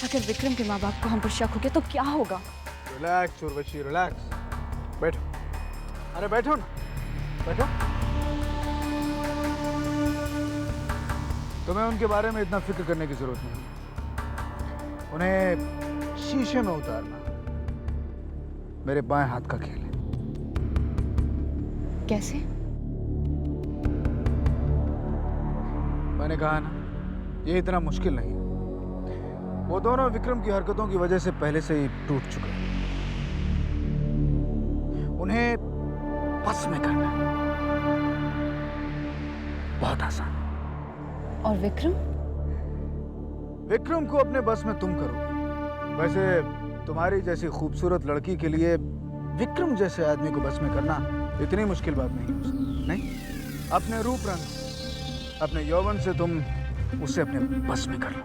अगर विक्रम के माँ बाप को हम पर शक हो गया तो क्या होगा? Relax Urvashi, relax. बैठो, अरे बैठो ना, बैठो। तुम्हें उनके बारे में इतना फिक्र करने की जरूरत नहीं। उन्हें शीशे में उतारना मेरे बाएं हाथ का खेल है। कैसे? मैंने कहा ना, ये इतना मुश्किल नहीं है। वो दोनों विक्रम की हरकतों की वजह से पहले से ही टूट चुके हैं। उन्हें बस में करना है, बहुत आसान। और विक्रम? विक्रम को अपने बस में तुम करोगे। वैसे तुम्हारी जैसी खूबसूरत लड़की के लिए विक्रम जैसे आदमी को बस में करना इतनी मुश्किल बात नहीं है। नहीं, अपने रूप रंग, अपने यौवन से तुम उसे अपने बस में कर लो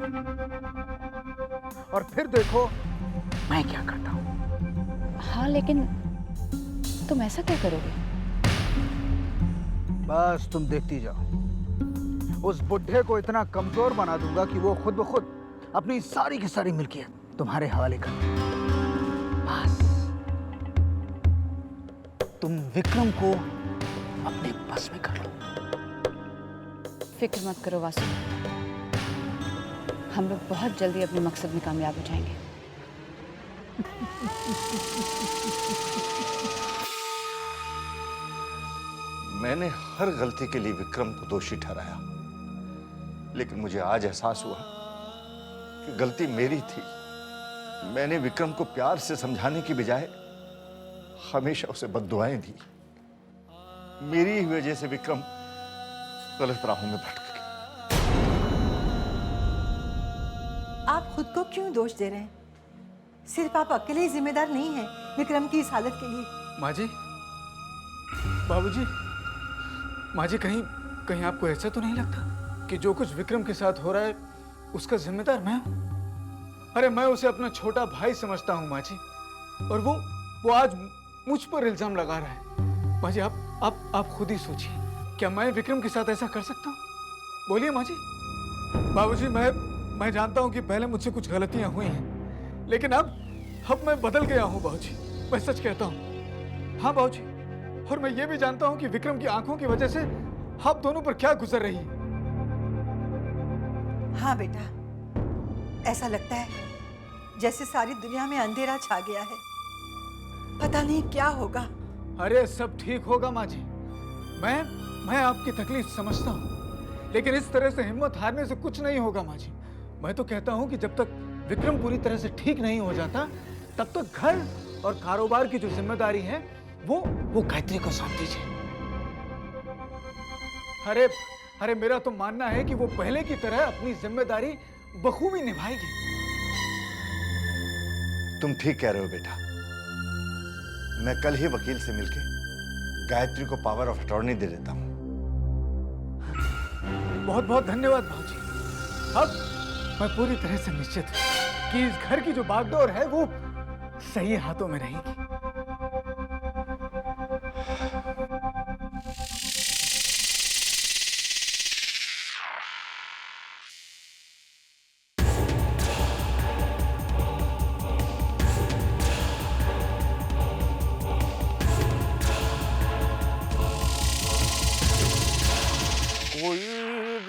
और फिर देखो मैं क्या करता हूं। हाँ, लेकिन तुम ऐसा क्या करोगे? बस तुम देखती जाओ। उस बुढ़े को इतना कमजोर बना दूंगा कि वो खुद ब खुद अपनी सारी की सारी मिल्कियत तुम्हारे हवाले कर देगा। बस तुम विक्रम को अपने बस में कर लो। फिक्र मत करो वासु, हम लोग बहुत जल्दी अपने मकसद में कामयाब हो जाएंगे। मैंने हर गलती के लिए विक्रम को दोषी ठहराया, लेकिन मुझे आज एहसास हुआ कि गलती मेरी थी। मैंने विक्रम को प्यार से समझाने की बजाय हमेशा उसे बद्दुआएं दी। मेरी ही वजह से विक्रम गलत राहों में भटक गया। आप खुद को क्यों दोष दे रहे हैं? सिर्फ आप अकेले ही जिम्मेदार नहीं हैं विक्रम की इस हालत के लिए। माँ जी, बाबूजी, माँ जी, कहीं आपको ऐसा तो नहीं लगता कि जो कुछ विक्रम के साथ हो रहा है उसका जिम्मेदार मैं हूं? अरे मैं उसे अपना छोटा भाई समझता हूं माँ जी, और वो आज मुझ पर इल्जाम लगा रहा है। माँ जी, आप खुद ही सोचिए, क्या मैं विक्रम के साथ ऐसा कर सकता हूँ? बोलिए माँ जी। बाबूजी, मैं जानता हूँ कि पहले मुझसे कुछ गलतियां हुई हैं, लेकिन अब मैं बदल गया हूँ बाबूजी, मैं सच कहता हूँ। हाँ बाबूजी, और मैं ये भी जानता हूँ कि विक्रम की आंखों की वजह से आप दोनों पर क्या गुजर रही है। हाँ बेटा, ऐसा लगता है जैसे सारी दुनिया में अंधेरा छा गया है। पता नहीं क्या होगा। अरे सब ठीक होगा माँ जी, मैं आपकी तकलीफ समझता हूँ, लेकिन इस तरह से हिम्मत हारने से कुछ नहीं होगा माँ जी। मैं तो कहता हूँ कि जब तक विक्रम पूरी तरह से ठीक नहीं हो जाता, तब तक घर और कारोबार की जो जिम्मेदारी है वो गायत्री को सौंप दीजिए। अरे मेरा तो मानना है कि वो पहले की तरह अपनी जिम्मेदारी बखूबी निभाएगी। तुम ठीक कह रहे हो बेटा। मैं कल ही वकील से मिलके गायत्री को पावर ऑफ अटॉर्नी दे देता हूं। बहुत बहुत धन्यवाद भाजी। अब मैं पूरी तरह से निश्चित हूं कि इस घर की जो बागडोर है वो सही हाथों में रहेगी। कोई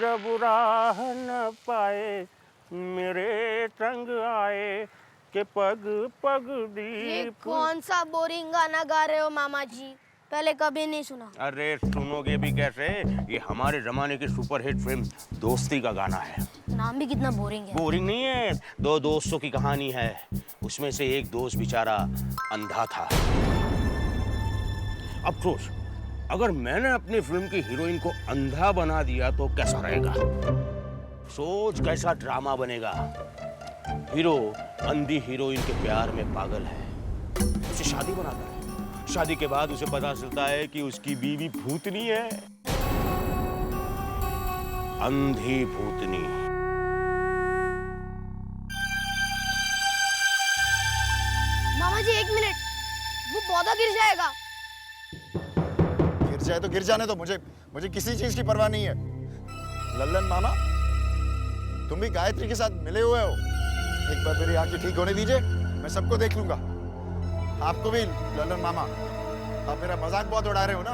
जब राह न पाए मेरे संग आए के पग पग ये दीप। कौन सा बोरिंग गाना गा रहे हो मामा जी? पहले कभी नहीं सुना। अरे सुनोगे भी कैसे, ये हमारे जमाने की सुपरहिट फिल्म दोस्ती का गाना है। नाम भी कितना बोरिंग है। बोरिंग नहीं है, दो दोस्तों की कहानी है। उसमें से एक दोस्त बेचारा अंधा था। अब सोच, अगर मैंने अपनी फिल्म की हीरोइन को अंधा बना दिया तो कैसा रहेगा? सोच कैसा ड्रामा बनेगा। हीरो अंधी हीरोइन के प्यार में पागल है, उसे शादी बनाता है। शादी के बाद उसे पता चलता है कि उसकी बीवी भूतनी है, अंधी भूतनी। मामा जी एक मिनट, वो पौधा गिर जाएगा। गिर जाए तो गिर जाने दो, मुझे किसी चीज की परवाह नहीं है। लल्लन मामा, तुम भी गायत्री के साथ मिले हुए हो, एक बार मेरी आंखें ठीक होने दीजिए, मैं सबको देख लूंगा। आपको भी ललन मामा, आप मेरा मजाक बहुत उड़ा रहे हो ना।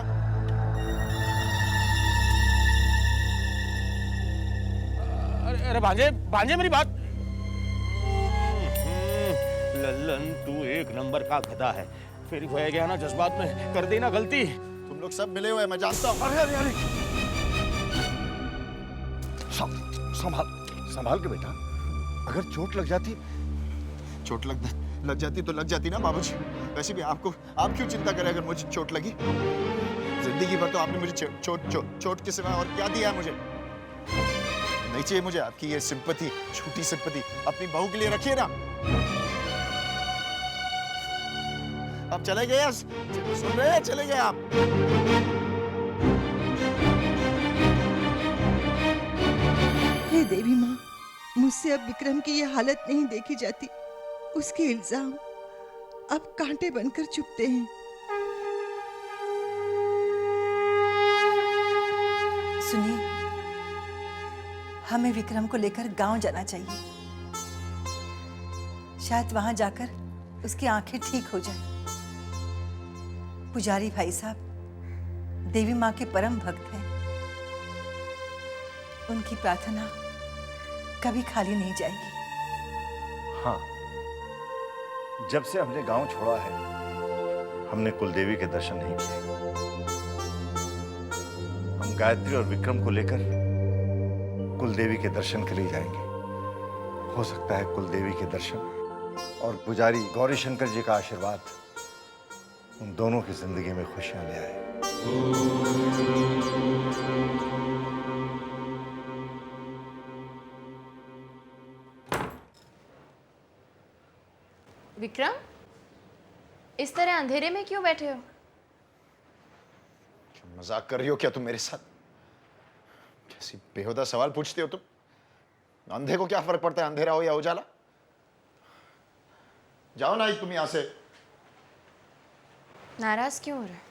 अरे अरे भांजे भांजे मेरी बात। लल्लन तू एक नंबर का गधा है, फिर हो गया ना जज्बात में कर दी ना गलती। तुम लोग सब मिले हुए हैं, मैं जानता हूँ। अरे अरे अरे संभाल संभाल के बेटा, अगर चोट लग जाती। चोट लग जाती तो लग जाती ना बाबूजी। वैसे भी आप क्यों चिंता करें अगर मुझे चोट लगी? जिंदगी भर तो आपने मुझे चोट के सिवा और क्या दिया है मुझे? नहीं चाहिए मुझे आपकी ये सिंपैथी, छोटी सिंपैथी। अपनी बहू के लिए रखिए ना। आप चले गए, सुन रहे हैं? चले गए आप। हे देवी माँ, मुझसे अब विक्रम की ये हालत नहीं देखी जाती। उसके इल्जाम अब कांटे बनकर चुभते हैं। सुनिए, हमें विक्रम को लेकर गांव जाना चाहिए। शायद वहां जाकर उसकी आंखें ठीक हो जाएं। पुजारी भाई साहब देवी माँ के परम भक्त हैं। उनकी प्रार्थना कभी खाली नहीं जाएगी। हाँ, जब से हमने गांव छोड़ा है, हमने कुलदेवी के दर्शन नहीं किए। हम गायत्री और विक्रम को लेकर कुलदेवी के दर्शन के लिए जाएंगे। हो सकता है कुलदेवी के दर्शन और पुजारी गौरी शंकर जी का आशीर्वाद उन दोनों की जिंदगी में खुशियां ले आए। विक्रम, इस तरह अंधेरे में क्यों बैठे हो? मजाक कर रही हो क्या तुम मेरे साथ? कैसी बेहुदा सवाल पूछते हो तुम? अंधे को क्या फर्क पड़ता है, अंधेरा हो या उजाला? जाओ ना तुम यहां से। नाराज क्यों हो रहे?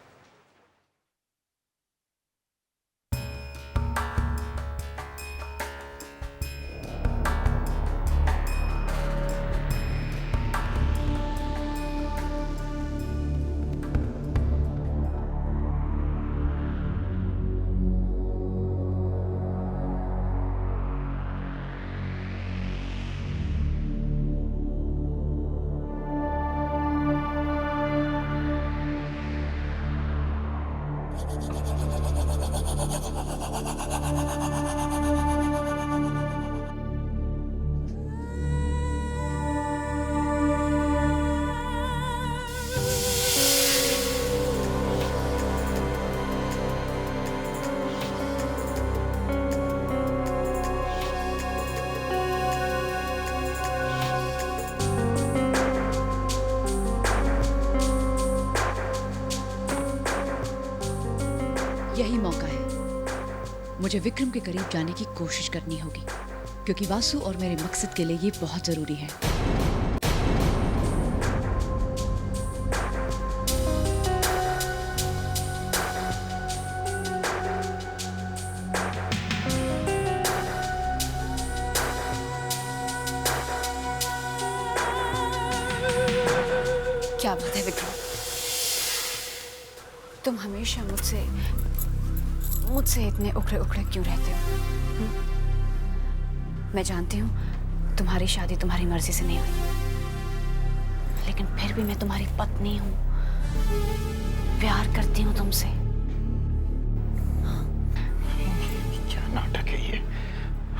यही मौका है, मुझे विक्रम के करीब जाने की कोशिश करनी होगी, क्योंकि वासु और मेरे मकसद के लिए ये बहुत जरूरी है। क्या बात है विक्रम, तुम हमेशा मुझसे इतने उखड़े उखड़े क्यों रहते हो? मैं जानती हूँ तुम्हारी शादी तुम्हारी मर्जी से नहीं हुई, लेकिन फिर भी मैं तुम्हारी पत्नी हूँ, प्यार करती हूँ तुमसे। क्या नाटक है ये?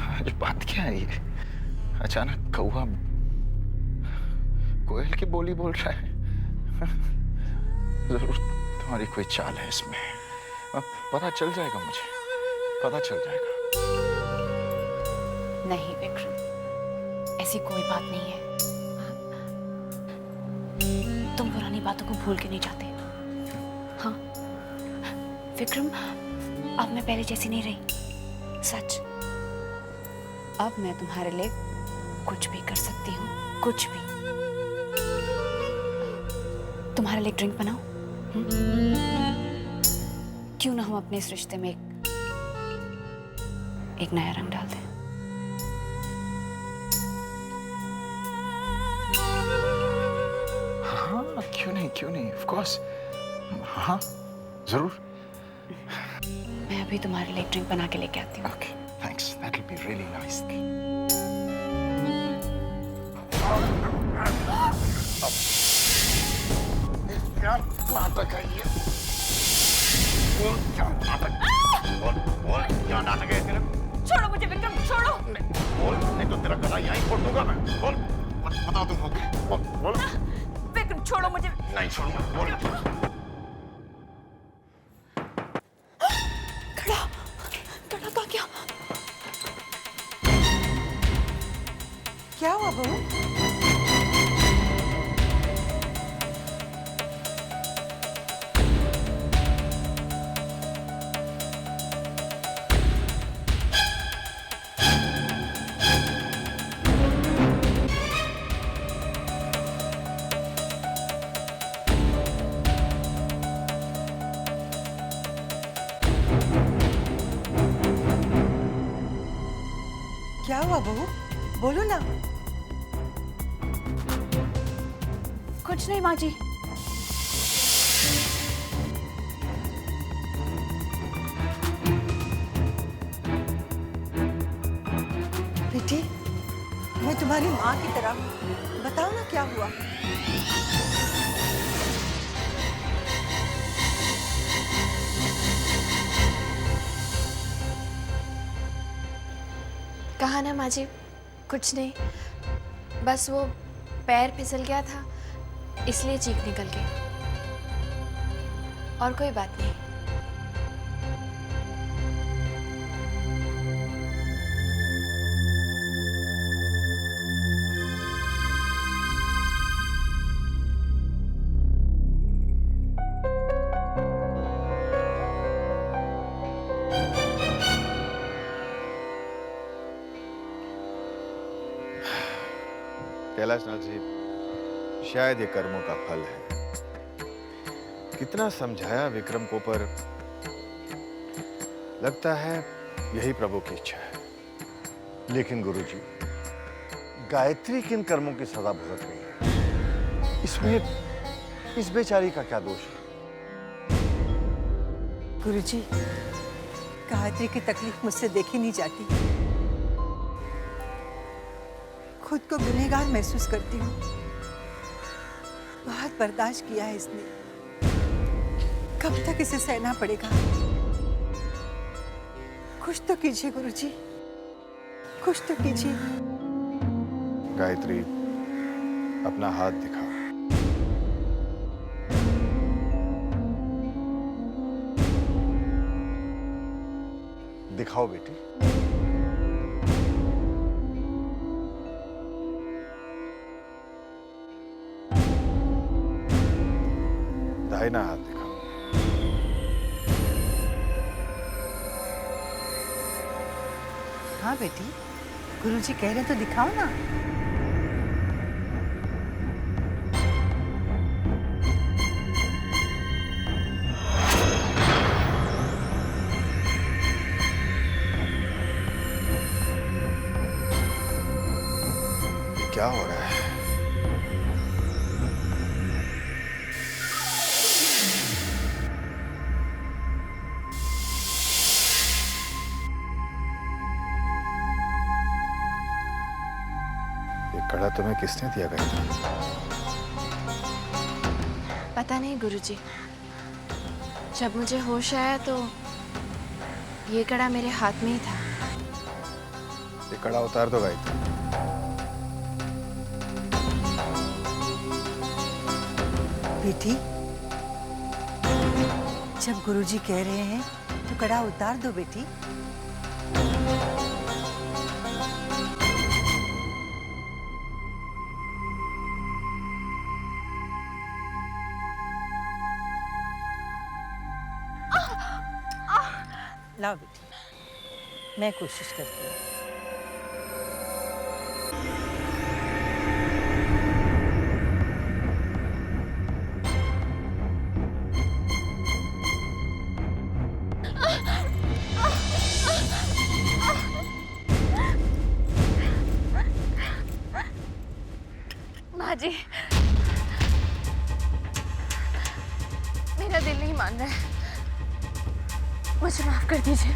आज बात क्या है ये? अचानक कौवा कोयल की बोली बोल रहा है। जरूर तुम्हारी कोई चाल है इसमें। पता चल जाएगा, मुझे पता चल जाएगा। नहीं विक्रम, ऐसी कोई बात नहीं है। तुम पुरानी बातों को भूल के नहीं जाते। हाँ विक्रम, अब मैं पहले जैसी नहीं रही, सच। अब मैं तुम्हारे लिए कुछ भी कर सकती हूँ, कुछ भी। तुम्हारे लिए ड्रिंक बनाओ? क्यों ना हम अपने इस रिश्ते में एक नया रंग डाल दें? क्यों नहीं, ऑफ कोर्स। हाँ जरूर। मैं अभी तुम्हारे लिए ड्रिंक बना के लेके आती हूँ। Okay thanks, that will be really nice. क्या नाटक है ये? बोल क्या नाटक? बोल क्या नाटक है तेरा? छोड़ो मुझे विक्रम, छोड़ो। बोल नहीं तो तेरा गला यहीं फोड़ दूंगा मैं। बोल बताओ तुम हो गए। बोल विक्रम छोड़ो मुझे। नहीं छोड़ूंगा। बोल कड़ा का क्या? क्या हुआ बहू? क्या हुआ बहू? बोलो ना। कुछ नहीं माँ जी। बेटी, मैं तुम्हारी माँ की तरह, बताओ ना क्या हुआ? कहा ना माँ जी, कुछ नहीं, बस वो पैर फिसल गया था इसलिए चीख निकल गई, और कोई बात नहीं। कैलाशनाथ जी, शायद ये कर्मों का फल है। कितना समझाया विक्रम को, पर लगता है यही प्रभु की इच्छा है। लेकिन गुरुजी, गायत्री किन कर्मों की सजा भुगत रही है? इसमें इस बेचारी का क्या दोष है? गुरुजी, गायत्री की तकलीफ मुझसे देखी नहीं जाती। खुद को गुनहगार महसूस करती हूँ। बहुत बर्दाश्त किया है इसने, कब तक इसे सहना पड़ेगा? कुछ तो कीजिए गुरुजी, कुछ तो कीजिए। गायत्री, अपना हाथ दिखा। दिखाओ बेटी। दाहिना हाथ दिखा। हाँ बेटी, गुरुजी कह रहे तो दिखाओ ना। क्या हो रहा है? कड़ा तुम्हें किसने दिया गायत्री? पता नहीं गुरुजी, जब मुझे होश आया तो ये कड़ा मेरे हाथ में ही था। ये कड़ा उतार दो गायत्री। बेटी, जब गुरुजी कह रहे हैं तो कड़ा उतार दो बेटी। लाओ बेटी, मैं कोशिश करती हूँ। माँ जी, मेरा दिल नहीं मान रहा है, मुझे माफ कर दीजिए।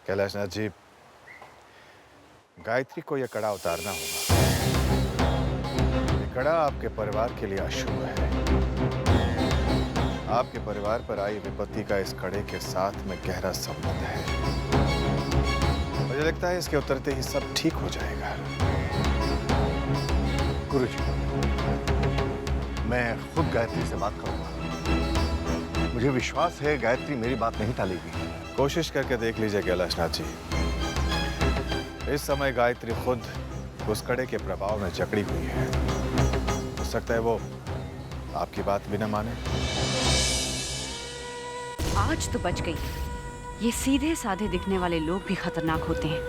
कैलाशनाथ जी, गायत्री को यह कड़ा उतारना होगा। ये कड़ा आपके परिवार के लिए अशुभ है। आपके परिवार पर आई विपत्ति का इस कड़े के साथ में गहरा संबंध है। मुझे लगता है इसके उतरते ही सब ठीक हो जाएगा। गुरुजी, मैं खुद गायत्री से बात करूंगा। मुझे विश्वास है गायत्री मेरी बात नहीं टालेगी। कोशिश करके देख लीजिए कैलाशनाथ जी। इस समय गायत्री खुद उस कड़े के प्रभाव में जकड़ी हुई है। हो सकता है वो आपकी बात भी न माने। आज तो बच गई। ये सीधे साधे दिखने वाले लोग भी खतरनाक होते हैं,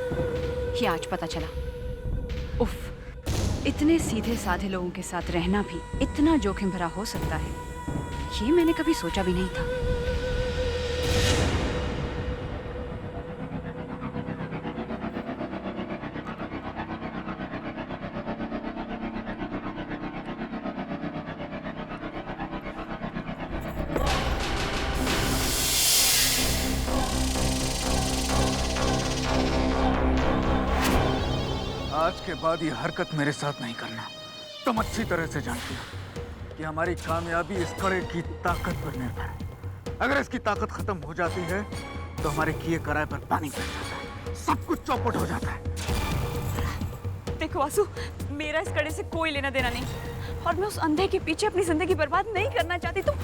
ये आज पता चला। उफ, इतने सीधे साधे लोगों के साथ रहना भी इतना जोखिम भरा हो सकता है, ये मैंने कभी सोचा भी नहीं था। आज के बाद ये हरकत मेरे साथ नहीं करना। तुम अच्छी तरह से जानती हो कि हमारी कामयाबी इस कड़े की ताकत पर निर्भर है। अगर इसकी ताकत खत्म हो जाती है तो हमारे किए कराए पर पानी फिर जाता है, सब कुछ चौपट हो जाता है। देखो वासु, मेरा इस कड़े से कोई लेना देना नहीं, और मैं उस अंधे के पीछे अपनी जिंदगी बर्बाद नहीं करना चाहती। तुम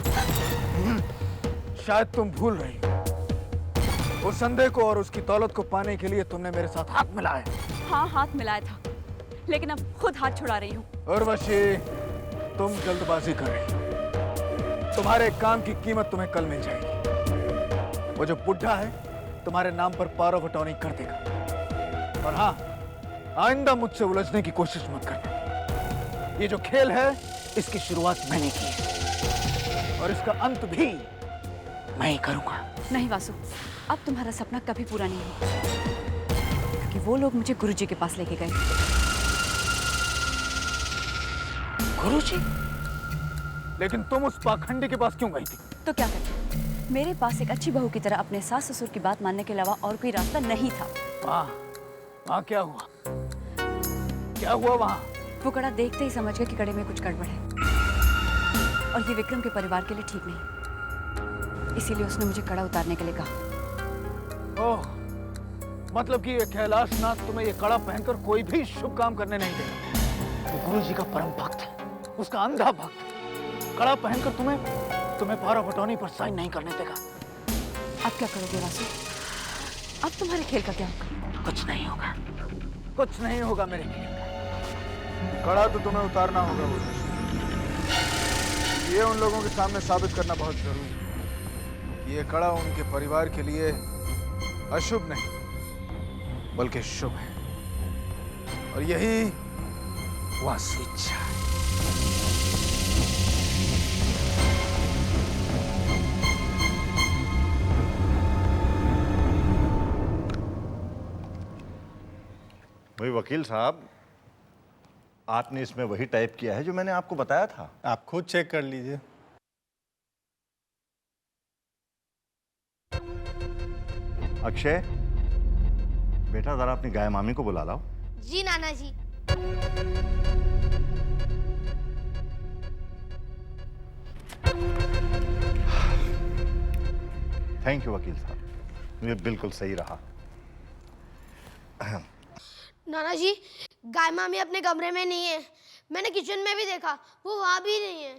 शायद तुम भूल रही हो, उस अंधे को और उसकी दौलत को पाने के लिए तुमने मेरे साथ हाथ मिलाया। हाँ, हाथ मिलाया था, लेकिन अब खुद हाथ छुड़ा रही हूँ। उर्वशी, तुम जल्दबाजी कर रही हो। तुम्हारे काम की कीमत तुम्हें कल मिल जाएगी। वो जो बुढ़ा है तुम्हारे नाम पर पावर ऑफ अटॉर्नी कर देगा। और हाँ, आइंदा मुझसे उलझने की कोशिश मत करना। ये जो खेल है इसकी शुरुआत मैंने की है और इसका अंत भी मैं ही करूंगा। नहीं वासु, अब तुम्हारा सपना कभी पूरा नहीं होगा, क्योंकि वो लोग मुझे गुरुजी के पास लेके गए। गुरुजी? लेकिन तुम उस पाखंडी के पास क्यों गई थी? तो क्या करती? मेरे पास एक अच्छी बहू की तरह अपने सास ससुर की बात मानने के अलावा और कोई रास्ता नहीं था। वहाँ क्या हुआ? क्या हुआ वहाँ? वो कड़ा देखते ही समझ गया कि कड़े में कुछ गड़बड़ है, और ये विक्रम के परिवार के लिए ठीक नहीं। इसीलिए उसने मुझे कड़ा उतारने के लिए कहा। ओह, मतलब कि ये कैलाशनाथ तुम्हें ये कड़ा पहनकर कोई भी शुभ काम करने नहीं देगा। वो गुरुजी का परम भक्त है, उसका अंधा भक्त। कड़ा पहनकर तुम्हें पावर ऑफ अटॉर्नी पर साइन नहीं करने देगा। अब क्या करोगे वासु? अब तुम्हारे खेल का क्या होगा? कुछ नहीं होगा, कुछ नहीं होगा मेरे खेल का। कड़ा तो तुम्हें उतारना होगा गुरुजी। ये उन लोगों के सामने साबित करना बहुत जरूरी है कि ये कड़ा उनके परिवार के लिए अशुभ नहीं बल्कि शुभ है, और यही वासु इच्छा है। भाई वकील साहब, आपने इसमें वही टाइप किया है जो मैंने आपको बताया था। आप खुद चेक कर लीजिए। अक्षय, बेटा जरा अपनी गाय मामी को बुला लाओ। जी नाना जी। थैंक यू वकील साहब, ये बिल्कुल सही रहा। नाना जी, गाय मामी अपने कमरे में नहीं है। मैंने किचन में भी देखा, वो वहां भी नहीं है।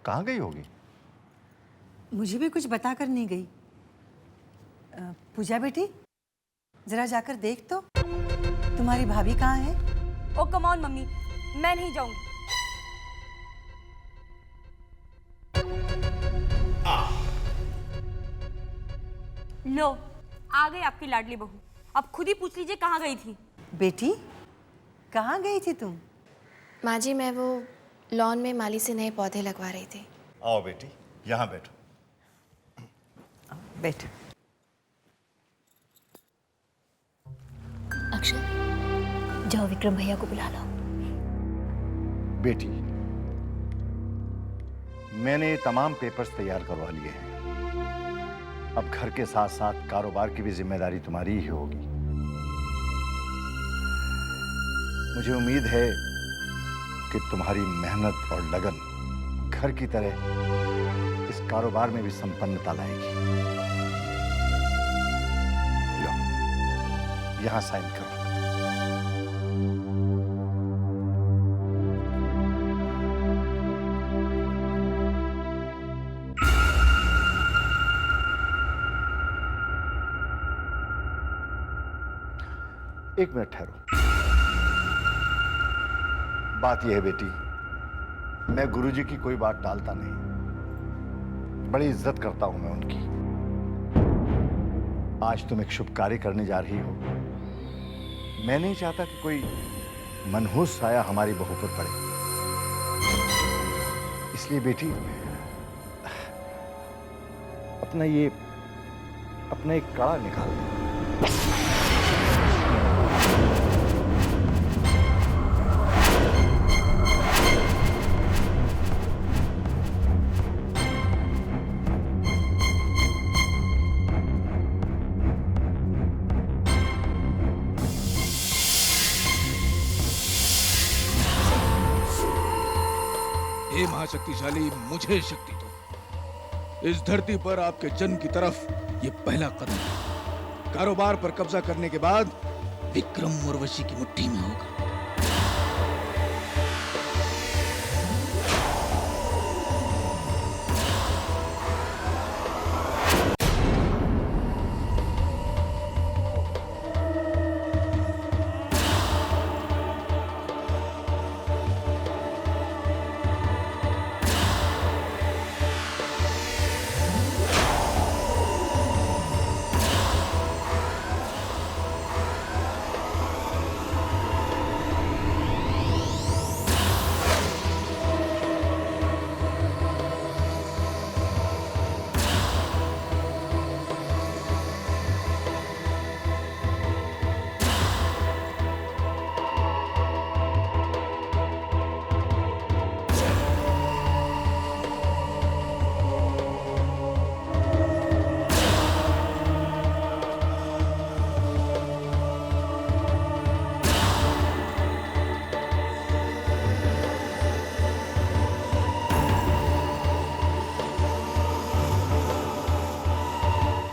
कहाँ गई होगी? मुझे भी कुछ बता कर नहीं गई। पूजा बेटी, जरा जाकर देख तो, तुम्हारी भाभी कहाँ है? ओ कम ऑन मम्मी, मैं नहीं जाऊंगी। लो, आ गई आपकी लाडली बहू। अब खुद ही पूछ लीजिए कहाँ गई थी। बेटी, कहाँ गई थी तुम? माँ जी, मैं वो लॉन में माली से नए पौधे लगवा रही थी। आओ बेटी, यहाँ बैठो। बैठ। अक्षय, जाओ विक्रम भैया को बुला लो। बेटी, मैंने तमाम पेपर्स तैयार करवा लिए हैं। अब घर के साथ साथ कारोबार की भी जिम्मेदारी तुम्हारी ही होगी। मुझे उम्मीद है कि तुम्हारी मेहनत और लगन घर की तरह इस कारोबार में भी संपन्नता लाएगी। लो, यहां साइन करो। एक मिनट ठहरो। बात यह है बेटी, मैं गुरुजी की कोई बात टालता नहीं। बड़ी इज्जत करता हूं मैं उनकी। आज तुम एक शुभ कार्य करने जा रही हो। मैं नहीं चाहता कि कोई मनहूस साया हमारी बहू पर पड़े। इसलिए बेटी, अपना एक कड़ा निकाल दो। हे महाशक्तिशाली, मुझे शक्ति दो। इस धरती पर आपके जन्म की तरफ ये पहला कदम है। कारोबार पर कब्जा करने के बाद विक्रम उर्वशी की मुट्ठी में होगा।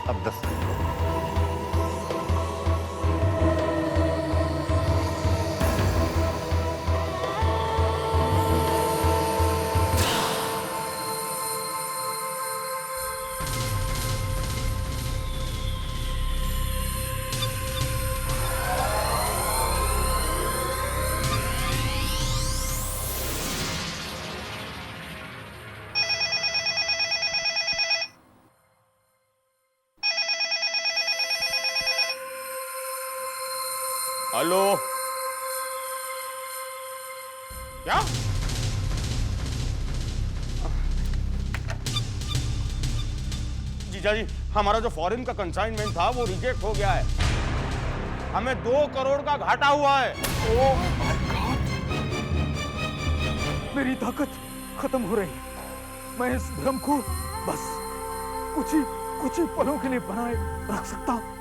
अब 10 हेलो, क्या? जीजा जी, हमारा जो फॉरेन का कंसाइनमेंट था वो रिजेक्ट हो गया है। हमें 2 करोड़ का घाटा हुआ है। ओह माय गॉड, मेरी ताकत खत्म हो रही है। मैं इस भ्रम को बस कुछ ही पलों के लिए बनाए रख सकता हूं।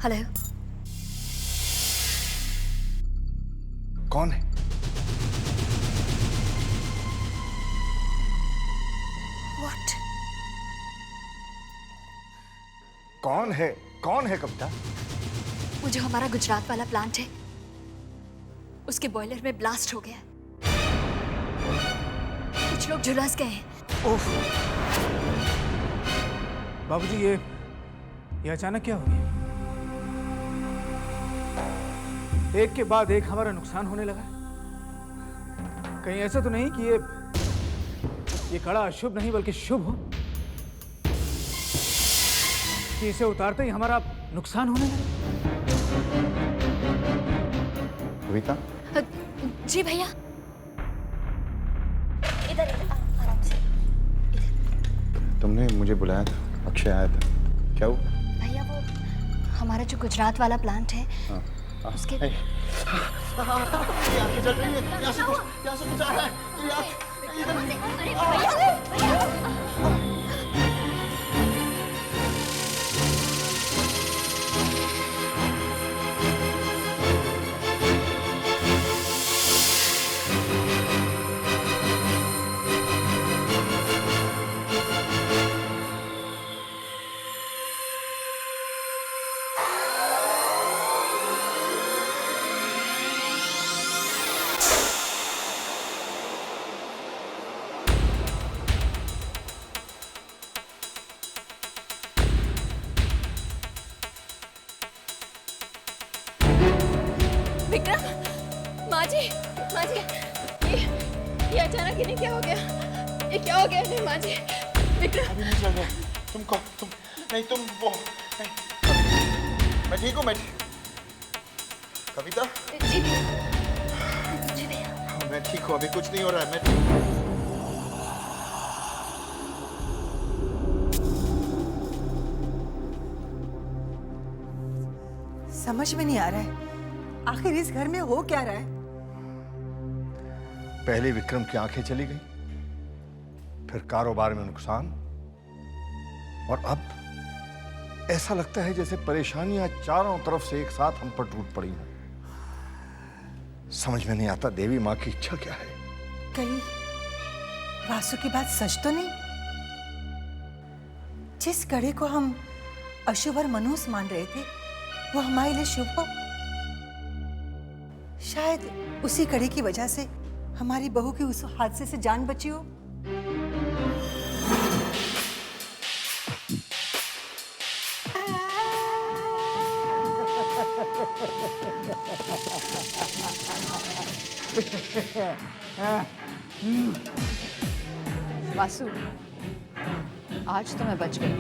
हेलो, कौन है? व्हाट? कौन है? कौन है कविता? वो जो हमारा गुजरात वाला प्लांट है, उसके बॉयलर में ब्लास्ट हो गया। कुछ लोग झुलस गए हैं। ओह बाबूजी, ये अचानक क्या हो गया? एक के बाद एक हमारा नुकसान होने लगा। कहीं ऐसा तो नहीं कि ये कड़ा अशुभ नहीं बल्कि शुभ हो, कि इसे उतारते ही हमारा नुकसान होने लगा? कविता, जी भैया। इधर आराम से। तुमने मुझे बुलाया था, अक्षय आया था, क्या हुआ? भैया वो हमारा जो गुजरात वाला प्लांट है उसके आंखें जल रही है, यहाँ से कुछ आ रहा है, मेरी आंख। विक्रम, माँ जी, ये अचानक इन्हें क्या हो गया? ये क्या हो गया इन्हें माँ जी? विक्रम, अभी नहीं चल रहा, तुम वो नहीं, मैं ठीक हूँ, कविता, जी भैया। मैं ठीक हूँ, अभी कुछ नहीं हो रहा है, मैं ठीक हूँ। समझ में नहीं आ रहा है आखिर इस घर में हो क्या रहा है। पहले विक्रम की आंखें चली गई, फिर कारोबार में नुकसान, और अब ऐसा लगता है जैसे परेशानियां चारों तरफ से एक साथ हम पर टूट पड़ी हों। समझ में नहीं आता देवी माँ की इच्छा क्या है। कहीं वासु की बात सच तो नहीं? जिस कड़े को हम अशुभ और मनहूस मान रहे थे वो हमारे लिए शुभ हो। शायद उसी कड़े की वजह से हमारी बहू की उस हादसे से जान बची हो। वासु, आज तो मैं बच गई,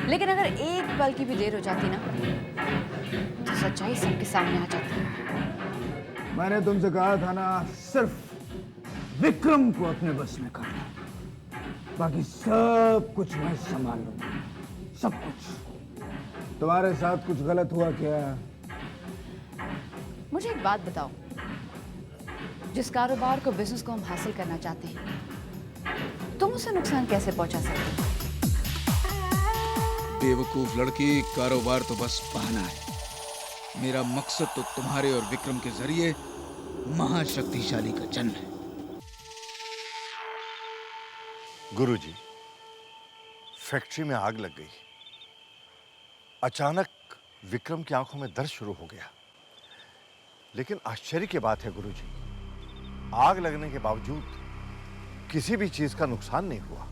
लेकिन अगर एक पल की भी देर हो जाती ना तो सच्चाई सबके सामने आ जाती। मैंने तुमसे कहा था ना, सिर्फ विक्रम को अपने बस में करना, बाकी सब कुछ मैं संभाल लूंगा, सब कुछ। तुम्हारे साथ कुछ गलत हुआ क्या? मुझे एक बात बताओ, जिस कारोबार को, बिजनेस को हम हासिल करना चाहते हैं, तुम उसे नुकसान कैसे पहुंचा सकते हो? बेवकूफ लड़की, कारोबार तो बस बहाना है। मेरा मकसद तो तुम्हारे और विक्रम के जरिए महाशक्तिशाली का जन्म है। गुरुजी, फैक्ट्री में आग लग गई। अचानक विक्रम की आंखों में दर्द शुरू हो गया। लेकिन आश्चर्य की बात है गुरुजी, आग लगने के बावजूद किसी भी चीज का नुकसान नहीं हुआ।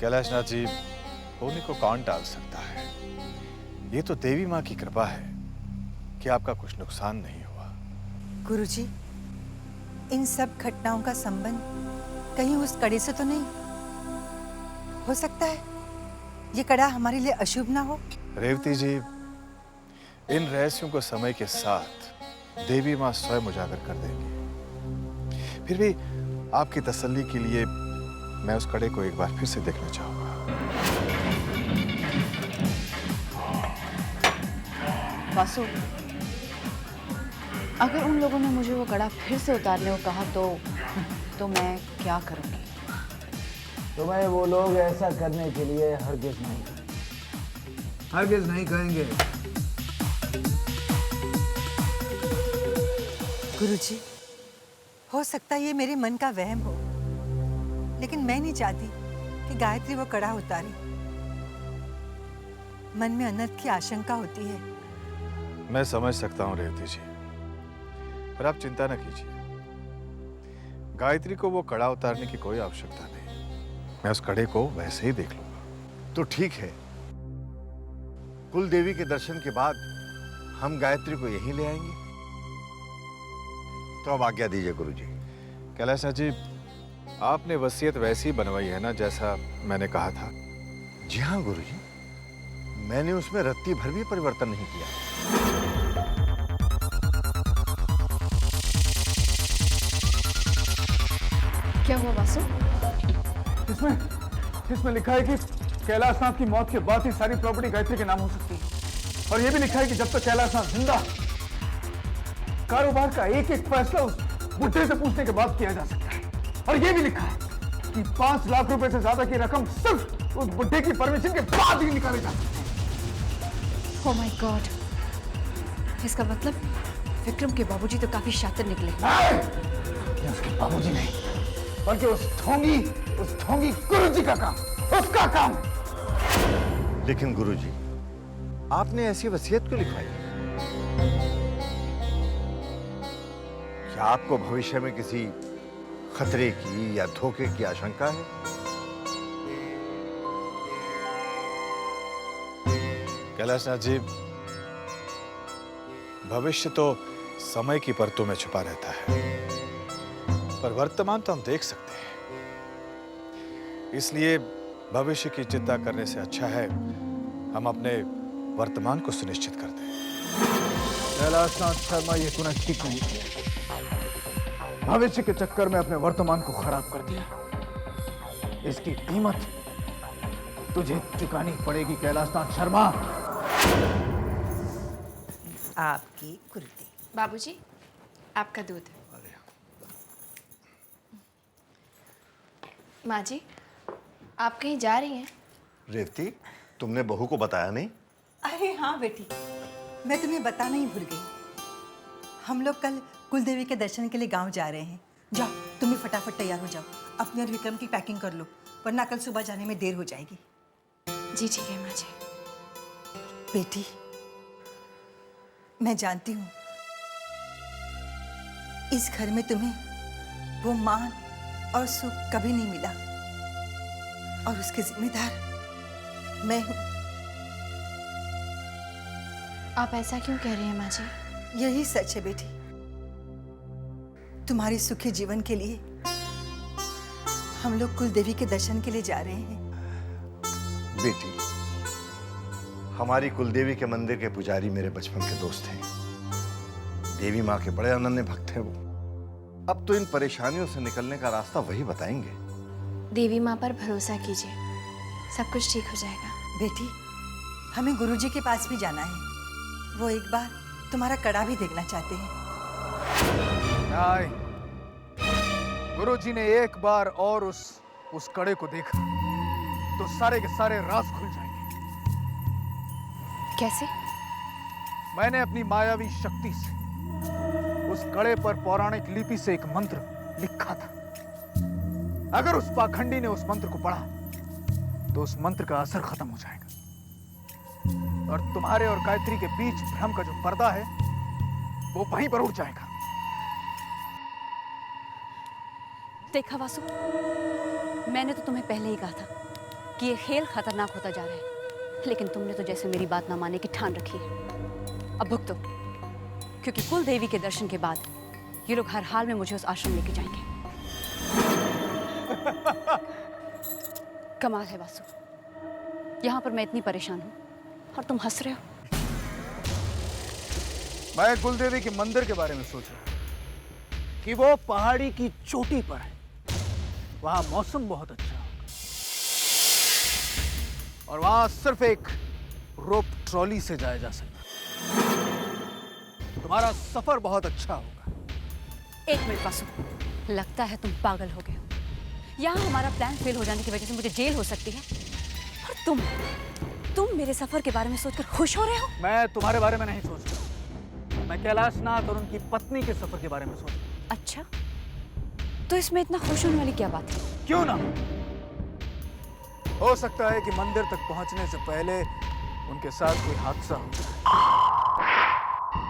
कैलाशनाथ जी, होने को कौन टाल सकता है? ये तो देवी माँ की कृपा है कि आपका कुछ नुकसान नहीं हुआ। गुरुजी, इन सब घटनाओं का संबंध कहीं उस कड़े से तो नहीं? हो सकता है ये कड़ा हमारे लिए अशुभ ना हो। रेवती जी, इन रहस्यों को समय के साथ देवी माँ स्वयं उजागर कर देंगी। फिर भी आपकी तसल्ली के लिए मैं उस कड़े को एक बार फिर से देखना चाहूंगा। वासु, अगर उन लोगों ने मुझे वो कड़ा फिर से उतारने को कहा तो मैं क्या करूंगी? तुम्हें वो लोग ऐसा करने के लिए हरगिज नहीं कहेंगे। गुरुजी, हो सकता है ये मेरे मन का वहम हो, लेकिन मैं नहीं चाहती कि गायत्री वो कड़ा उतारे। मन में अनर्थ की आशंका होती है। मैं समझ सकता हूँ रेवती जी, पर आप चिंता न कीजिए। गायत्री को वो कड़ा उतारने की कोई आवश्यकता नहीं। मैं उस कड़े को वैसे ही देख लूंगा। तो ठीक है, कुल देवी के दर्शन के बाद हम गायत्री को यहीं ले आएंगे। तो अब आज्ञा दीजिए गुरुजी। कैलाशनाथ जी, आपने वसीयत वैसी बनवाई है ना जैसा मैंने कहा था? जी हाँ गुरुजी, मैंने उसमें रत्ती भर भी परिवर्तन नहीं किया। क्या हुआ वासु? इसमें लिखा है कि कैलाशनाथ की मौत के बाद ही सारी प्रॉपर्टी गायत्री के नाम हो सकती है। और यह भी लिखा है कि जब तक कैलाशनाथ जिंदा, कारोबार का एक एक फैसला उस बुढ़े से पूछने के बाद किया जा सकता है। और यह भी लिखा है कि 5 लाख रुपए से ज्यादा की रकम सिर्फ उस बुढ़े की परमिशन के बाद ही निकाले जा सकते हैं। ओह माय गॉड, इसका मतलब विक्रम के बाबूजी तो काफी शातिर निकले। ये उसके बाबूजी नहीं, बल्कि उस ढोंगी गुरुजी का काम, उसका काम। लेकिन गुरुजी, आपने ऐसी वसीयत क्यों लिखवाई? क्या आपको भविष्य में किसी खतरे की या धोखे की आशंका है? कैलाशनाथ जी, भविष्य तो समय की परतों में छुपा रहता है, पर वर्तमान तो हम देख सकते हैं। इसलिए भविष्य की चिंता करने से अच्छा है हम अपने वर्तमान को सुनिश्चित कर दें। कैलाशनाथ शर्मा, ये तूने ठीक नहीं किया। भविष्य के चक्कर में अपने वर्तमान को खराब कर दिया। इसकी कीमत तुझे चुकानी पड़ेगी कैलाशनाथ शर्मा। आपकी कुर्ती। बाबूजी, आपका दूध। माँ जी, आप कहीं जा रही हैं? रेवती, तुमने बहू को बताया नहीं? अरे हाँ बेटी, मैं तुम्हें बताना ही भूल गई। हम लोग कल कुलदेवी के दर्शन के लिए गांव जा रहे हैं। जाओ, तुम भी फटाफट तैयार हो जाओ। अपने और विक्रम की पैकिंग कर लो, वरना कल सुबह जाने में देर हो जाएगी। जी ठीक है माँ जी। बेटी, मैं जानती हूँ इस घर में तुम्हें वो मान और सुख कभी नहीं मिला, और उसके जिम्मेदार मैं हूँ। आप ऐसा क्यों कह रही हैं माँ जी? यही सच है बेटी। तुम्हारी सुखी जीवन के लिए हम लोग कुलदेवी के दर्शन के लिए जा रहे हैं। बेटी, हमारी कुलदेवी के मंदिर के पुजारी मेरे बचपन के दोस्त हैं। देवी माँ के बड़े अनन्य भक्त हैं वो। अब तो इन परेशानियों से निकलने का रास्ता वही बताएंगे। देवी माँ पर भरोसा कीजिए, सब कुछ ठीक हो जाएगा। बेटी, हमें गुरुजी के पास भी जाना है। वो एक बार तुम्हारा कड़ा भी देखना चाहते हैं। गुरुजी ने एक बार और उस कड़े को देखा तो सारे के सारे राज खुल जाएंगे। कैसे? मैंने अपनी मायावी शक्ति से उस कड़े पर पौराणिक लिपि से एक मंत्र लिखा था। अगर उस पाखंडी ने उस मंत्र को पढ़ा तो उस मंत्र का असर खत्म हो जाएगा, और तुम्हारे और गायत्री के बीच भ्रम का जो पर्दा है वो वहीं पर उठ जाएगा। देखा वासु, मैंने तो तुम्हें पहले ही कहा था कि ये खेल खतरनाक होता जा रहा है, लेकिन तुमने तो जैसे मेरी बात ना मानने की ठान रखी है। अब भुगतो, क्योंकि कुल देवी के दर्शन के बाद ये लोग हर हाल में मुझे उस आश्रम लेके जाएंगे। कमाल है वासु, यहाँ पर मैं इतनी परेशान हूँ और तुम हंस रहे हो। मैं कुलदेवी के मंदिर के बारे में सोच रहा हूँ कि वो पहाड़ी की चोटी पर है। वहां मौसम बहुत अच्छा होगा, और वहां सिर्फ एक रोप ट्रॉली से जाया जा सकता है। तुम्हारा सफर बहुत अच्छा होगा। एक मिनट वासु, लगता है तुम पागल हो गए हो। यहाँ हमारा प्लान फेल हो जाने की वजह से मुझे जेल हो सकती है, और तुम मेरे सफर के बारे में सोचकर खुश हो रहे हो? मैं तुम्हारे बारे में नहीं सोच रहा, मैं कैलाशनाथ और उनकी पत्नी के सफर के बारे में सोच रहा हूं। अच्छा, तो इसमें इतना खुश होने वाली क्या बात है? क्यों ना हो सकता है कि मंदिर तक पहुंचने से पहले उनके साथ कोई हादसा हो जाए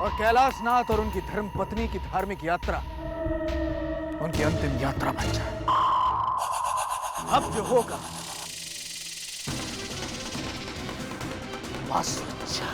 और कैलाशनाथ और उनकी धर्म पत्नी की धार्मिक यात्रा उनकी अंतिम यात्रा बन जाए। अब जो होगा बस अच्छा।